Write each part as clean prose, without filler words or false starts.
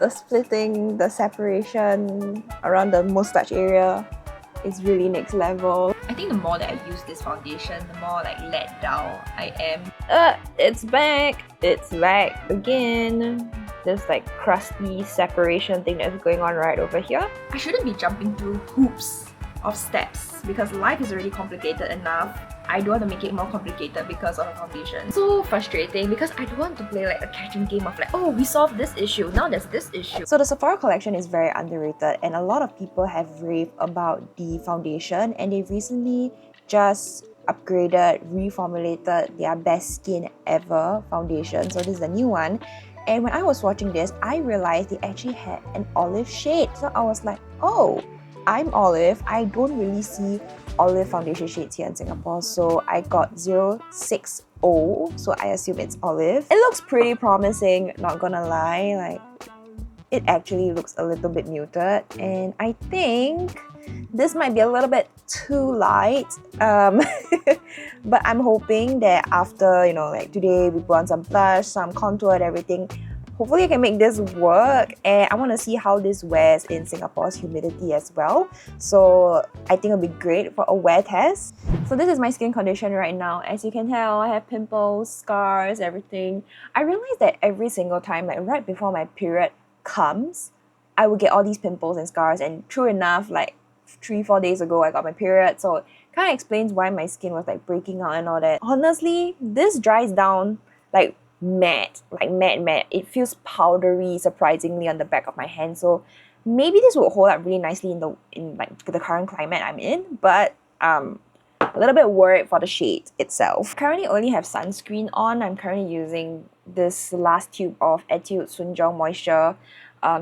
the splitting, the separation around the mustache area is really next level. I think the more that I use this foundation, the more like let down I am. It's back! It's back again. This like crusty separation thing that's going on right over here. I shouldn't be jumping through hoops of steps because life is already complicated enough. I don't want to make it more complicated because of a foundation. So frustrating because I don't want to play like a catching game of like, oh, we solved this issue, now there's this issue. So the Sephora collection is very underrated and a lot of people have raved about the foundation, and they recently just upgraded, reformulated their best skin ever foundation. So this is the new one. And when I was watching this, I realized they actually had an olive shade. So I was like, oh, I'm olive. I don't really see olive foundation shades here in Singapore. So I got 060. So I assume it's olive. It looks pretty promising, not gonna lie. Like, it actually looks a little bit muted. And I think this might be a little bit too light. But I'm hoping that after, you know, like today we put on some blush, some contour and everything, hopefully I can make this work, and I want to see how this wears in Singapore's humidity as well. So I think it'll be great for a wear test. So this is my skin condition right now. As you can tell, I have pimples, scars, everything. I realized that every single time, like right before my period comes, I would get all these pimples and scars, and true enough, like 3-4 days ago I got my period, so it kind of explains why my skin was like breaking out and all that. Honestly, this dries down like matte. It feels powdery surprisingly on the back of my hand, so maybe this will hold up really nicely in like the current climate I'm in, but a little bit worried for the shade itself. Currently only have sunscreen on. I'm currently using this last tube of Etude Sunjong Moisture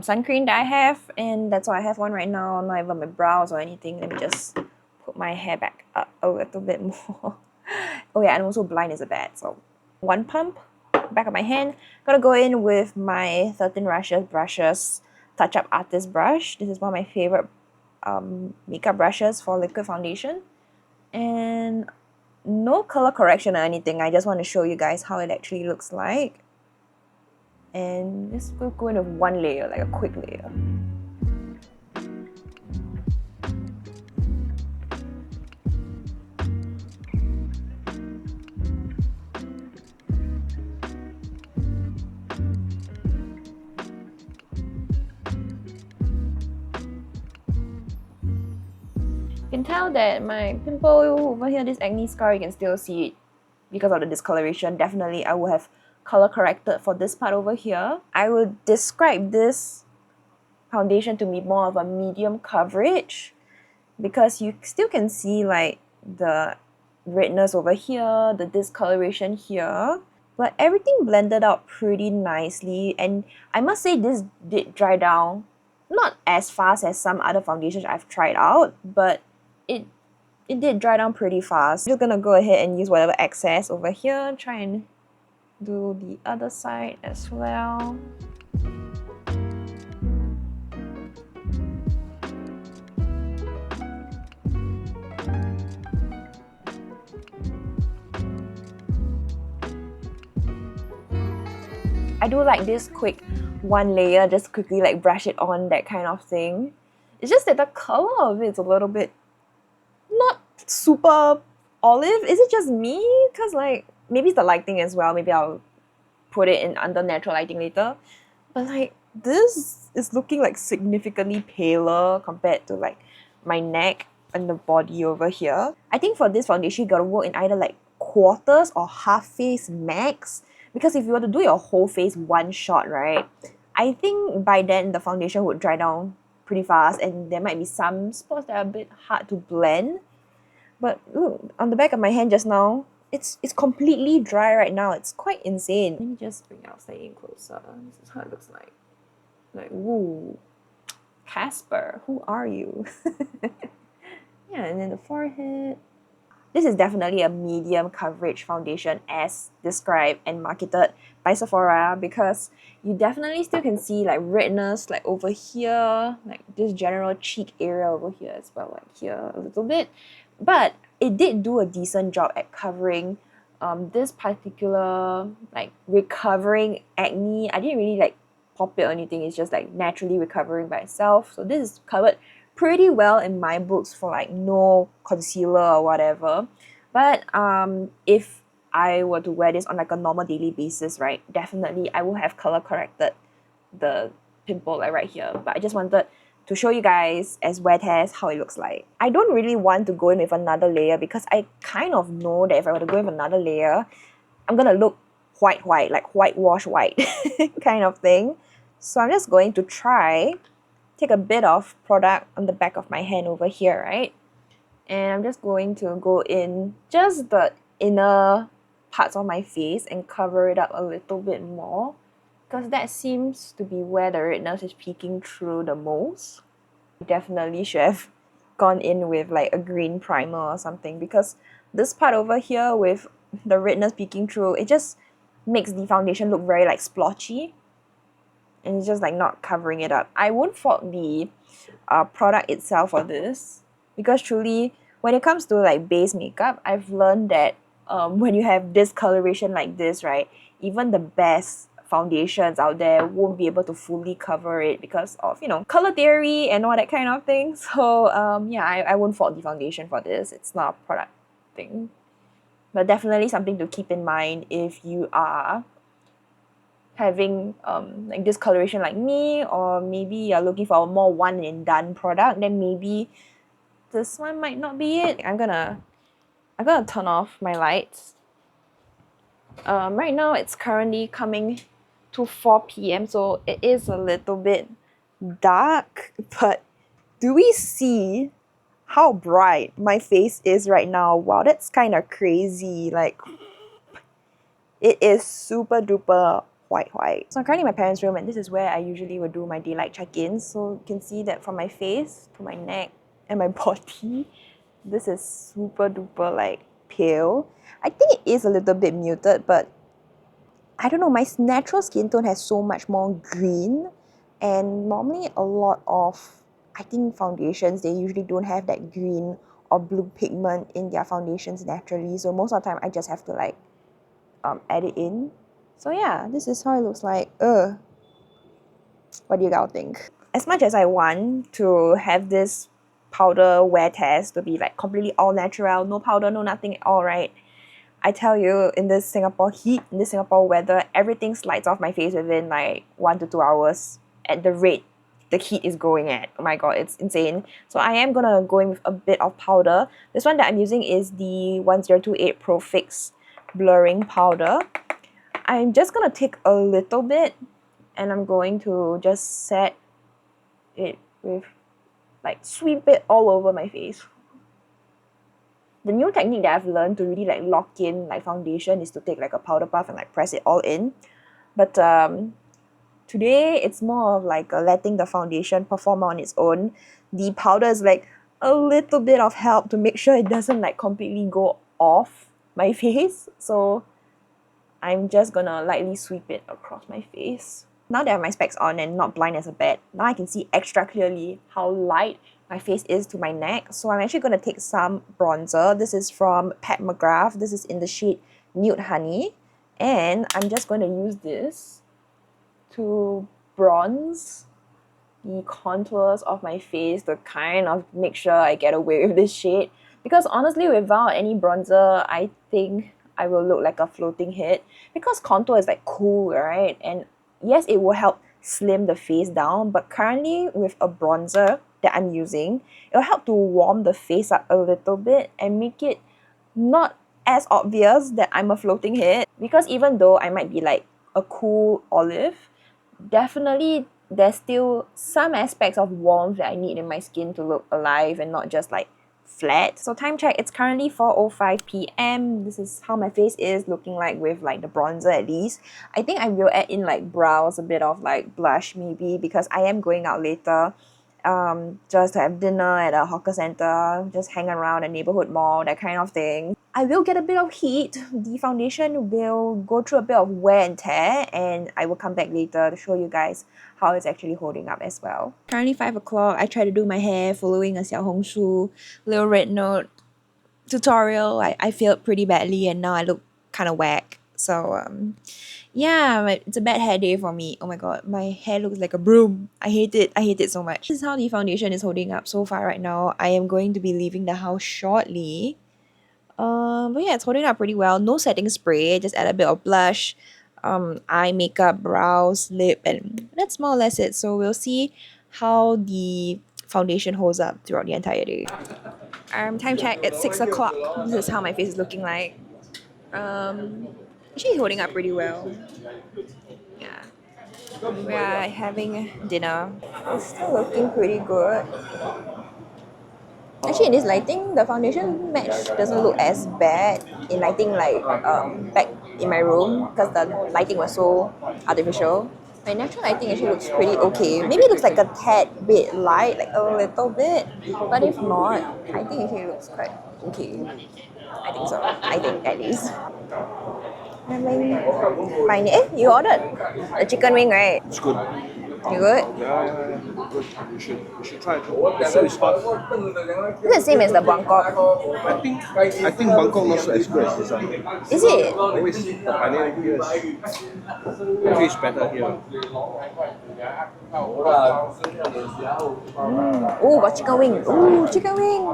sun cream that I have, and that's all I have on right now, not even my brows or anything. Let me just put my hair back up a little bit more. Oh yeah, and also blind is a bad, so one pump, back of my hand. Gonna go in with my 13 brushes Touch Up Artist brush. This is one of my favorite makeup brushes for liquid foundation. And no color correction or anything, I just want to show you guys how it actually looks like. And just go in with one layer, like a quick layer. You can tell that my pimple over here, this acne scar, you can still see it because of the discoloration. Definitely I would have color corrected for this part over here. I would describe this foundation to be more of a medium coverage because you still can see like the redness over here, the discoloration here, but everything blended out pretty nicely. And I must say this did dry down, not as fast as some other foundations I've tried out, but it did dry down pretty fast. I'm just gonna go ahead and use whatever excess over here, try and do the other side as well. I do like this quick one layer, just quickly like brush it on, that kind of thing. It's just that the color of it is a little bit not super olive. Is it just me? Because like maybe it's the lighting as well. Maybe I'll put it in under natural lighting later. But like this is looking like significantly paler compared to like my neck and the body over here. I think for this foundation you gotta work in either like quarters or half face max, because if you were to do your whole face one shot, right, I think by then the foundation would dry down pretty fast and there might be some spots that are a bit hard to blend. But look, on the back of my hand just now, it's completely dry right now. It's quite insane. Let me just bring it out slightly closer. This is how it looks like. Like, woo, Casper, who are you? Yeah, and then the forehead. This is definitely a medium coverage foundation as described and marketed by Sephora, because you definitely still can see like redness like over here, like this general cheek area over here as well, like here a little bit. But it did do a decent job at covering this particular like recovering acne. I didn't really like pop it or anything. It's just like naturally recovering by itself. So this is covered pretty well in my books for like no concealer or whatever. But if I were to wear this on like a normal daily basis, right, definitely I will have color corrected the pimple like right here. But I just wanted to show you guys as wear test how it looks like. I don't really want to go in with another layer because I kind of know that if I were to go with another layer, I'm gonna look white, like whitewash white kind of thing. So I'm just going to take a bit of product on the back of my hand over here, right? And I'm just going to go in just the inner parts of my face and cover it up a little bit more, because that seems to be where the redness is peeking through the most. Definitely should have gone in with like a green primer or something, because this part over here with the redness peeking through, it just makes the foundation look very like splotchy, and it's just like not covering it up. I won't fault the product itself for this, because truly when it comes to like base makeup, I've learned that when you have discoloration like this, right, even the best foundations out there won't be able to fully cover it because of, you know, color theory and all that kind of thing. So yeah, I won't fault the foundation for this. It's not a product thing. But definitely something to keep in mind if you are having like discoloration like me, or maybe you're looking for a more one and done product, then maybe this one might not be it. I'm gonna turn off my lights. Right now it's currently coming to 4 p.m. so it is a little bit dark, but do we see how bright my face is right now? Wow, that's kind of crazy. Like, it is super duper white. So I'm currently in my parents' room, and this is where I usually would do my daylight check-ins. So you can see that from my face to my neck and my body, this is super duper like pale. I think it is a little bit muted, but I don't know, my natural skin tone has so much more green, and normally a lot of, I think, foundations, they usually don't have that green or blue pigment in their foundations naturally. So most of the time I just have to like add it in. So yeah, this is how it looks like. What do you guys think? As much as I want to have this powder wear test to be like completely all natural, no powder, no nothing at all, right? I tell you, in this Singapore heat, in this Singapore weather, everything slides off my face within like 1 to 2 hours at the rate the heat is going at. Oh my god, it's insane. So I am gonna go in with a bit of powder. This one that I'm using is the 1028 Pro Fix Blurring Powder. I'm just gonna take a little bit, and I'm going to just set it with, like, sweep it all over my face. The new technique that I've learned to really like lock in like foundation is to take like a powder puff and like press it all in. But today it's more of like letting the foundation perform on its own. The powder is like a little bit of help to make sure it doesn't like completely go off my face. So I'm just gonna lightly sweep it across my face. Now that I have my specs on and not blind as a bat, now I can see extra clearly how light my face is to my neck. So I'm actually going to take some bronzer. This is from Pat McGrath. This is in the shade Nude Honey. And I'm just going to use this to bronze the contours of my face to kind of make sure I get away with this shade. Because honestly, without any bronzer, I think I will look like a floating head. Because contour is like cool, right? And yes, it will help slim the face down, but currently with a bronzer that I'm using, it'll help to warm the face up a little bit and make it not as obvious that I'm a floating head. Because even though I might be like a cool olive, definitely there's still some aspects of warmth that I need in my skin to look alive and not just like flat. So time check, it's currently 4:05 p.m. This is how my face is looking like with like the bronzer at least. I think I will add in like brows, a bit of like blush maybe, because I am going out later just to have dinner at a hawker center, just hang around a neighborhood mall, that kind of thing. I will get a bit of heat. The foundation will go through a bit of wear and tear, and I will come back later to show you guys how it's actually holding up as well. Currently 5 o'clock. I try to do my hair following a Xiaohongshu little red note tutorial. I failed pretty badly and now I look kind of whack. So yeah, it's a bad hair day for me. Oh my god, my hair looks like a broom. I hate it. I hate it so much. This is how the foundation is holding up so far right now. I am going to be leaving the house shortly. But yeah, it's holding up pretty well. No setting spray, just add a bit of blush, eye makeup, brows, lip, and that's more or less it. So we'll see how the foundation holds up throughout the entire day. Time check at 6 o'clock. This is how my face is looking like. Um, Actually holding up pretty well. Yeah. We are having dinner. It's still looking pretty good. Actually, in this lighting, the foundation match doesn't look as bad in lighting like back in my room because the lighting was so artificial. My natural lighting actually looks pretty okay. Maybe it looks like a tad bit light, like a little bit. But if not, I think it actually looks quite okay. I think so. I think at least. I mean, fine. You ordered a chicken wing, right? It's good. You good? Yeah. Good. You should try it. The food is hot. It's the same as the Bangkok. I think Bangkok not so as good as this one. Is it? Always the pioneer here is better here. Oh, got chicken wing. Ooh, chicken wing.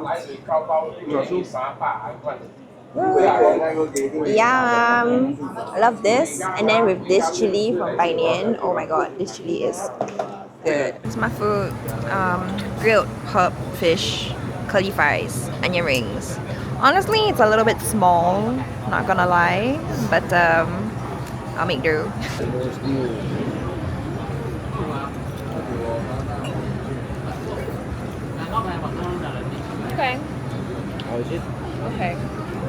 Yum. I love this. And then with this chili from Pioneer. Oh my god, this chili is good. It's my food. Grilled herb fish, curly fries, onion rings. Honestly, it's a little bit small, not gonna lie, but I'll make do. Okay. How is it? Okay.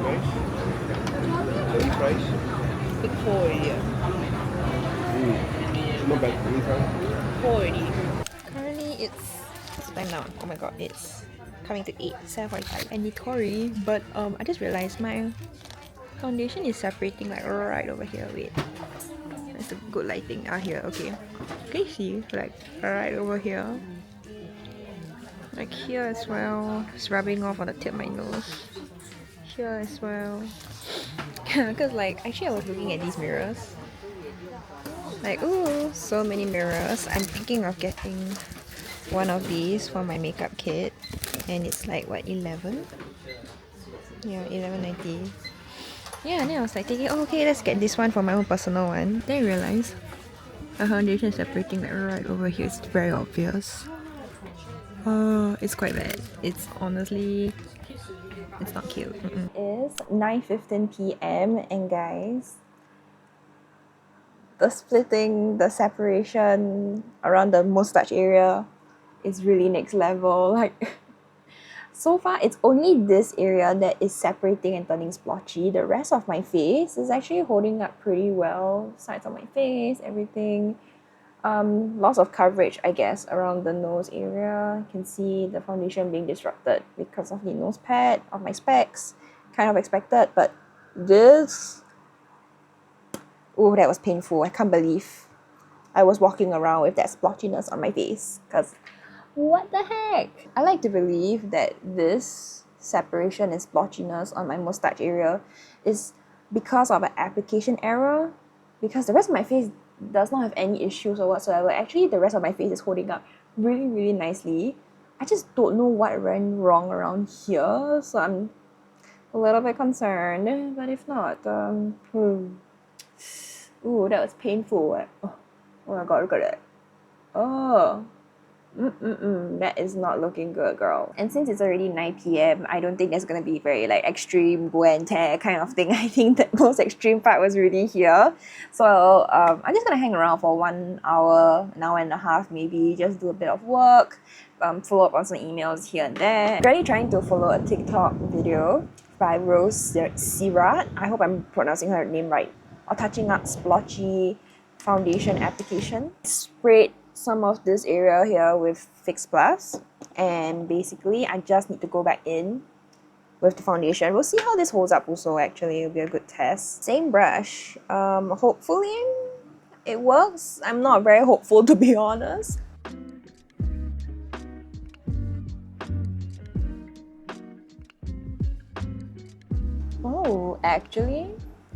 Nice. Any price? Big four already. Not bad. Any price? Four already. Currently it's time now. Oh my god, it's coming to 8, 7:45. And Nitori, but I just realized my foundation is separating like right over here. Wait. That's a good lighting. Here, okay. Can you see? Like right over here. Like here as well. It's rubbing off on the tip of my nose. Here as well. Because like actually I was looking at these mirrors. Like, ooh, so many mirrors. I'm thinking of getting one of these for my makeup kit. And it's like what, 11? Yeah, 11.90. Yeah, and then I was like thinking, oh, okay, let's get this one for my own personal one. Then I realized the foundation is separating like right over here. It's very obvious. Oh, it's quite bad. It's honestly, it's not cute. It's 9:15 p.m. and guys, the splitting, the separation around the mustache area is really next level. Like, so far it's only this area that is separating and turning splotchy. The rest of my face is actually holding up pretty well. Sides of my face, everything. Loss of coverage, I guess, around the nose area. You can see the foundation being disrupted because of the nose pad of my specs. Kind of expected, but this... Oh, that was painful. I can't believe I was walking around with that splotchiness on my face. Because what the heck? I like to believe that this separation and splotchiness on my mustache area is because of an application error. Because the rest of my face does not have any issues or whatsoever. Actually, the rest of my face is holding up really, really nicely. I just don't know what went wrong around here, so I'm a little bit concerned. But if not, ooh, that was painful. Oh my god, look at that. Oh, that is not looking good, girl. And since it's already 9 p.m, I don't think there's gonna be very like extreme wear and tear kind of thing. I think the most extreme part was really here. So I'm just gonna hang around for 1 hour, an hour and a half maybe, just do a bit of work, follow up on some emails here and there. I'm really trying to follow a TikTok video by Rose Sirat. I hope I'm pronouncing her name right. Or touching up splotchy foundation application. Sprayed some of this area here with Fix Plus, and basically I just need to go back in with the foundation. We'll see how this holds up also. Actually, it'll be a good test. Same brush. Hopefully it works. I'm not very hopeful, to be honest. Oh, actually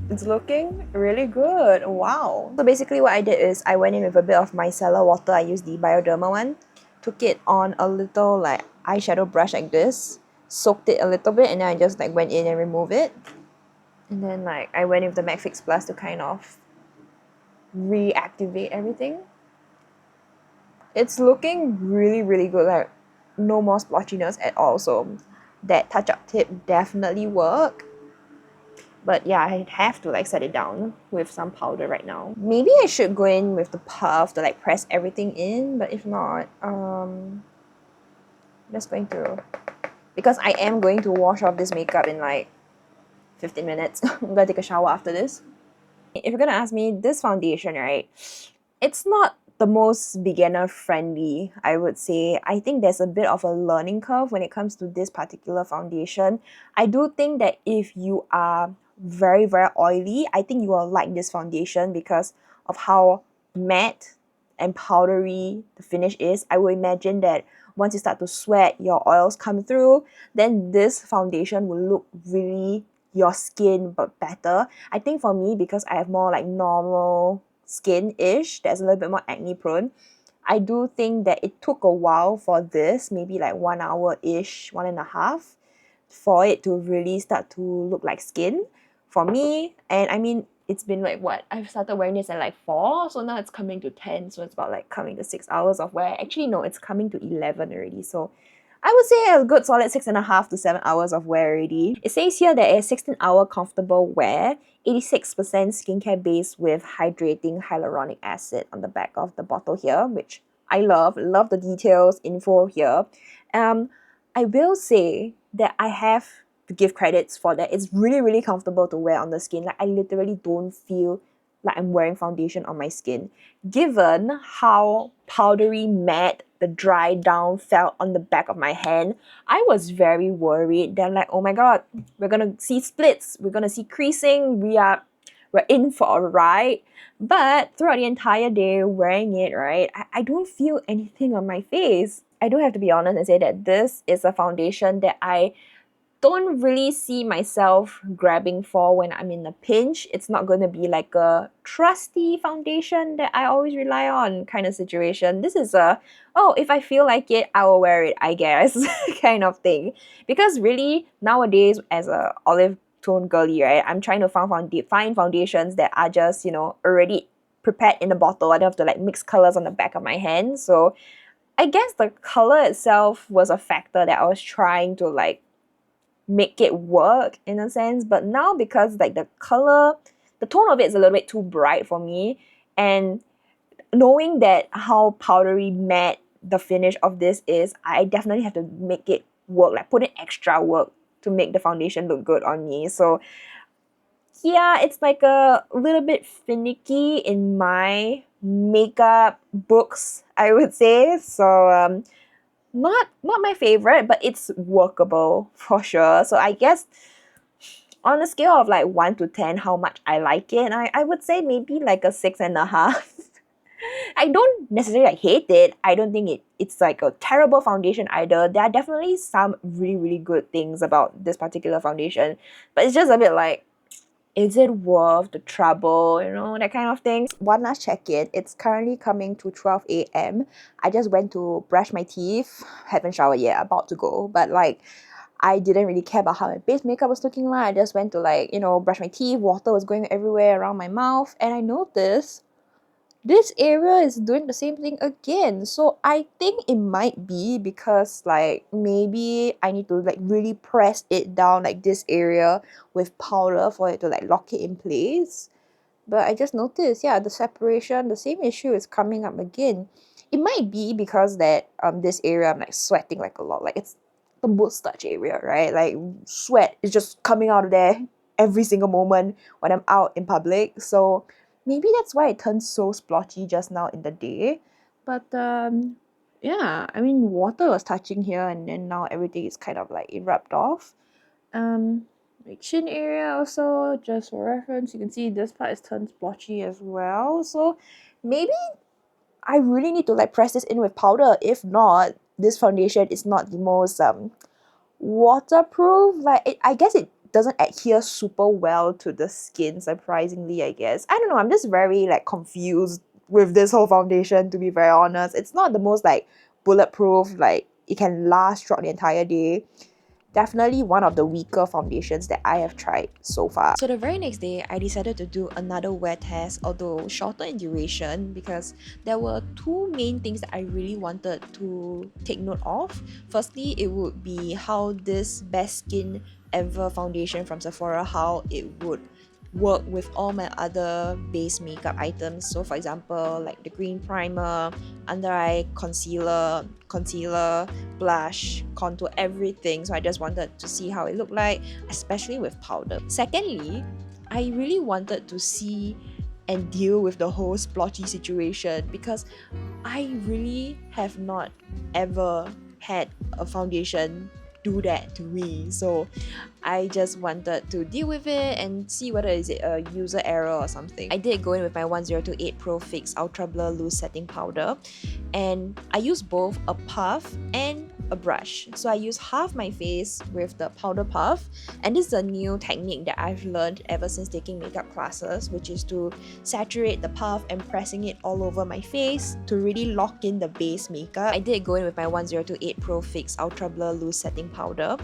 It's looking really good. Wow. So basically what I did is I went in with a bit of micellar water. I used the Bioderma one. Took it on a little like eyeshadow brush like this. Soaked it a little bit and then I just like went in and removed it. And then like I went in with the MAC Fix Plus to kind of reactivate everything. It's looking really, really good. Like no more splotchiness at all. So that touch-up tip definitely worked. But yeah, I have to like set it down with some powder right now. Maybe I should go in with the puff to like press everything in, but if not, I'm just going to, because I am going to wash off this makeup in like 15 minutes. I'm gonna take a shower after this. If you're gonna ask me, this foundation, right, it's not the most beginner friendly, I would say. I think there's a bit of a learning curve when it comes to this particular foundation. I do think that if you are very, very oily, I think you will like this foundation because of how matte and powdery the finish is. I would imagine that once you start to sweat, your oils come through, then this foundation will look really your skin but better. I think for me, because I have more like normal skin-ish, that's a little bit more acne prone, I do think that it took a while for this, maybe like 1 hour-ish, 1.5, for it to really start to look like skin for me. And I mean, it's been like what? I've started wearing this at like 4, so now it's coming to 10, so it's about like coming to 6 hours of wear. Actually, no, it's coming to 11 already, so I would say a good solid 6.5 to 7 hours of wear already. It says here that it's 16-hour comfortable wear, 86% skincare base with hydrating hyaluronic acid on the back of the bottle here, which I love. Love the details, info here. I will say that I have to give credits for that. It's really, really comfortable to wear on the skin. Like I literally don't feel like I'm wearing foundation on my skin. Given how powdery matte the dry down felt on the back of my hand, I was very worried. Then like, oh my god, we're gonna see splits, we're gonna see creasing, we're in for a ride. But throughout the entire day wearing it, right, I don't feel anything on my face. I do have to be honest and say that this is a foundation that I don't really see myself grabbing for when I'm in a pinch. It's not going to be like a trusty foundation that I always rely on kind of situation. This is a, oh, if I feel like it, I will wear it, I guess, kind of thing. Because really, nowadays, as a olive tone girly, right, I'm trying to find foundations that are just, you know, already prepared in a bottle. I don't have to like mix colors on the back of my hand. So I guess the color itself was a factor that I was trying to like make it work in a sense. But now, because like the color, the tone of it is a little bit too bright for me, and knowing that how powdery matte the finish of this is, I definitely have to make it work, like put in extra work to make the foundation look good on me. So yeah, it's like a little bit finicky in my makeup books, I would say. So not my favorite, but it's workable for sure. So I guess on a scale of like 1 to 10, how much I like it, I would say maybe like a 6.5. I don't necessarily like hate it. I don't think it's like a terrible foundation either. There are definitely some really, really good things about this particular foundation, but it's just a bit like, is it worth the trouble, you know, that kind of thing. One last check-in. It's currently coming to 12 a.m. I just went to brush my teeth, haven't showered yet, about to go, but like I didn't really care about how my base makeup was looking like. I just went to like, you know, brush my teeth, water was going everywhere around my mouth, and I noticed this area is doing the same thing again. So I think it might be because like maybe I need to like really press it down like this area with powder for it to like lock it in place. But I just noticed, yeah, the separation, the same issue is coming up again. It might be because that this area I'm like sweating like a lot. Like it's the mustache area, right? Like sweat is just coming out of there every single moment when I'm out in public. So maybe that's why it turns so splotchy just now in the day. But yeah, I mean water was touching here and then now everything is kind of like erupt off. My chin area also, just for reference, you can see this part is turned splotchy as well. So maybe I really need to like press this in with powder. If not, this foundation is not the most waterproof. Like I guess it doesn't adhere super well to the skin, surprisingly, I guess. I don't know, I'm just very like confused with this whole foundation, to be very honest. It's not the most like bulletproof, like it can last throughout the entire day. Definitely one of the weaker foundations that I have tried so far. So the very next day, I decided to do another wear test, although shorter in duration, because there were two main things that I really wanted to take note of. Firstly, it would be how this Best Skin Ever foundation from Sephora, how it would work with all my other base makeup items. So for example, like the green primer, under eye concealer, blush, contour, everything. So I just wanted to see how it looked like, especially with powder. Secondly, I really wanted to see and deal with the whole splotchy situation, because I really have not ever had a foundation do that to me. So I just wanted to deal with it and see whether is it a user error or something. I did go in with my 1028 Pro Fix Ultra Blur Loose Setting Powder, and I used both a puff and a brush. So I use half my face with the powder puff, and this is a new technique that I've learned ever since taking makeup classes, which is to saturate the puff and pressing it all over my face to really lock in the base makeup. I did go in with my 1028 Pro Fix Ultra Blur Loose Setting Powder,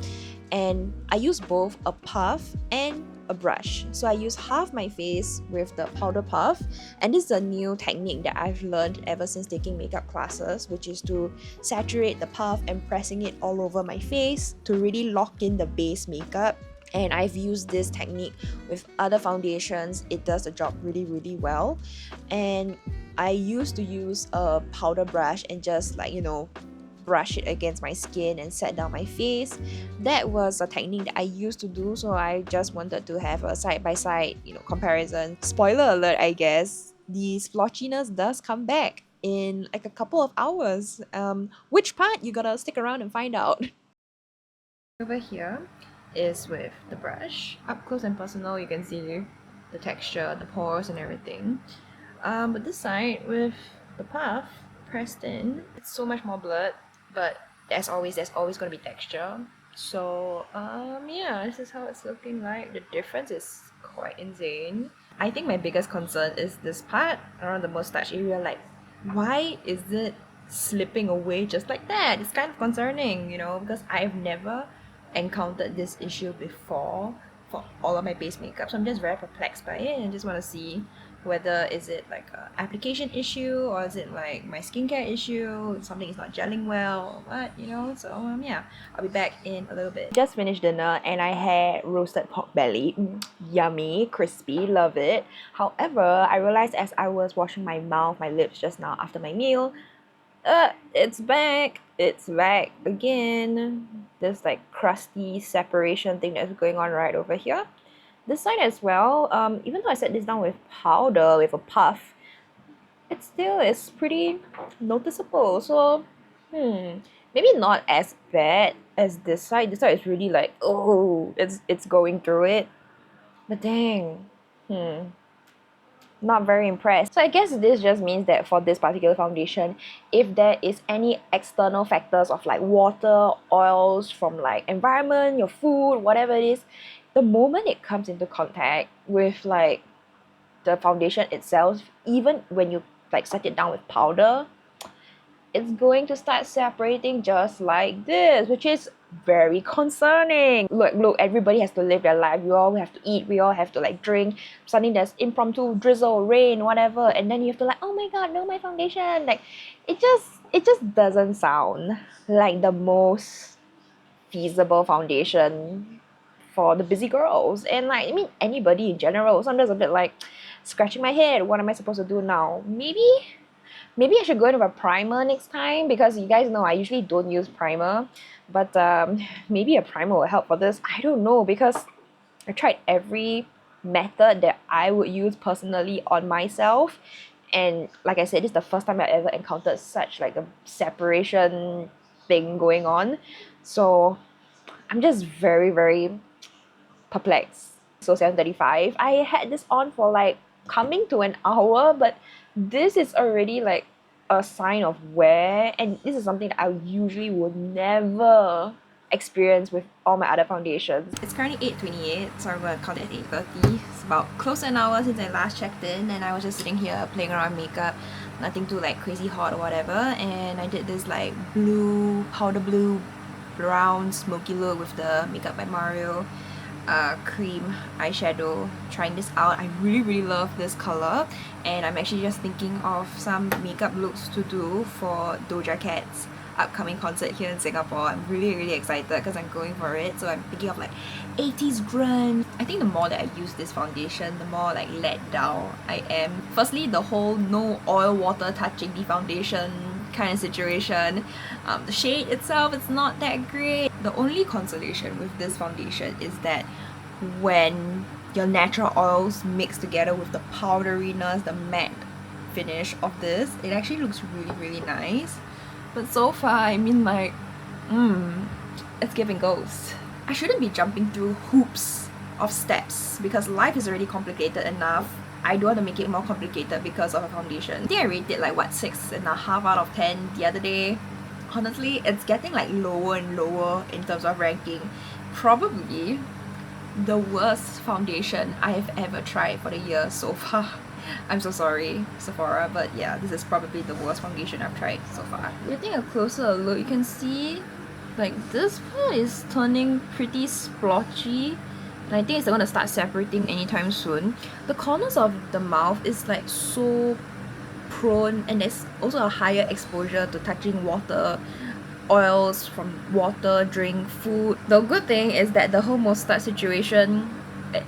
and I use both a puff and a brush. So I use half my face with the powder puff, and this is a new technique that I've learned ever since taking makeup classes, which is to saturate the puff and pressing it all over my face to really lock in the base makeup. And I've used this technique with other foundations. It does the job really, really well. And I used to use a powder brush and just like, brush it against my skin and set down my face. That was a technique that I used to do, so I just wanted to have a side-by-side, comparison. Spoiler alert, I guess, the splotchiness does come back in like a couple of hours. Which part? You gotta stick around and find out. Over here is with the brush. Up close and personal, you can see the texture, the pores and everything. But this side with the puff pressed in, it's so much more blurred, but as always, there's always going to be texture. So yeah, this is how it's looking like. The difference is quite insane. I think my biggest concern is this part around the mustache area. Like, why is it slipping away just like that? It's kind of concerning, because I've never encountered this issue before for all of my base makeup. So I'm just very perplexed by it, and just want to see whether is it like an application issue, or is it like my skincare issue, something is not gelling well, or what, so yeah, I'll be back in a little bit. Just finished dinner and I had roasted pork belly. Yummy, crispy, love it. However, I realized as I was washing my mouth, my lips just now after my meal, it's back again. This like crusty separation thing that's going on right over here. This side as well, even though I set this down with powder, with a puff, it still is pretty noticeable. So, maybe not as bad as this side. This side is really like, oh, it's going through it. But dang, not very impressed. So I guess this just means that for this particular foundation, if there is any external factors of like water, oils from like environment, your food, whatever it is, the moment it comes into contact with like the foundation itself, even when you like set it down with powder, it's going to start separating just like this, which is very concerning. Look, everybody has to live their life. We all have to eat, we all have to like drink. Suddenly there's impromptu drizzle, rain, whatever, and then you have to like, oh my god, no, my foundation. Like, it just doesn't sound like the most feasible foundation for the busy girls. And like, I mean, anybody in general. So I'm just a bit like scratching my head, what am I supposed to do now? Maybe I should go in with a primer next time, because you guys know I usually don't use primer, but maybe a primer will help for this. I don't know, because I tried every method that I would use personally on myself, and like I said, this is the first time I ever encountered such like a separation thing going on. So I'm just very, very perplexed. So 7:35, I had this on for like coming to an hour, but this is already like a sign of wear, and this is something that I usually would never experience with all my other foundations. It's currently 8:28, so I'm gonna count it at 8:30. It's about close to an hour since I last checked in, and I was just sitting here playing around with makeup, nothing too like crazy hot or whatever. And I did this like blue, powder blue, brown, smoky look with the Makeup by Mario cream eyeshadow. Trying this out. I really love this color, and I'm actually just thinking of some makeup looks to do for Doja Cat's upcoming concert here in Singapore. I'm really excited because I'm going for it. So I'm thinking of like 80s grunge. I think the more that I use this foundation, the more like let down I am. Firstly, the whole no oil water touching the foundation kind of situation. The shade itself is not that great. The only consolation with this foundation is that when your natural oils mix together with the powderiness, the matte finish of this, it actually looks really nice. But so far, I mean like, it's giving ghost. I shouldn't be jumping through hoops of steps because life is already complicated enough. I don't want to make it more complicated because of a foundation. I think I rated like what, 6.5 out of 10 the other day. Honestly, it's getting like lower and lower in terms of ranking. Probably the worst foundation I have ever tried for the year so far. I'm so sorry, Sephora, but yeah, this is probably the worst foundation I've tried so far. Getting a closer look, you can see like this part is turning pretty splotchy, and I think it's gonna start separating anytime soon. The corners of the mouth is like so prone, and there's also a higher exposure to touching water, oils from water, drink, food. The good thing is that the whole moustache situation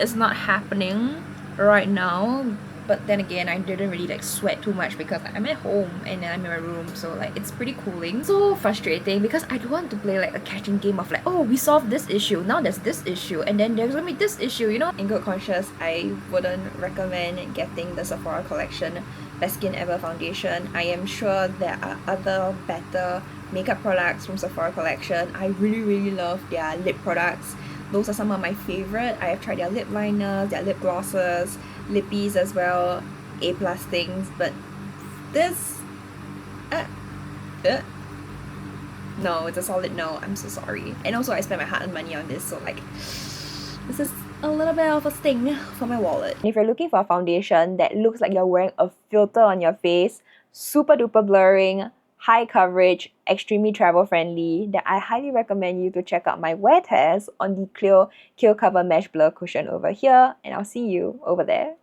is not happening right now. But then again, I didn't really like sweat too much because I'm at home and I'm in my room, so like it's pretty cooling. So frustrating because I don't want to play like a catching game of like, oh, we solved this issue, now there's this issue, and then there's gonna be this issue, you know? In good conscience, I wouldn't recommend getting the Sephora collection Best Skin Ever foundation. I am sure there are other better makeup products from Sephora collection. I really love their lip products. Those are some of my favorite. I have tried their lip liners, their lip glosses, lippies as well, A+ things, but this no, it's a solid no. I'm so sorry. And also I spent my hard-earned money on this, so like this is a little bit of a sting for my wallet. And if you're looking for a foundation that looks like you're wearing a filter on your face, super duper blurring, high coverage, extremely travel friendly, then I highly recommend you to check out my wear test on the Cleo Kill Cover Mesh Blur Cushion over here, and I'll see you over there.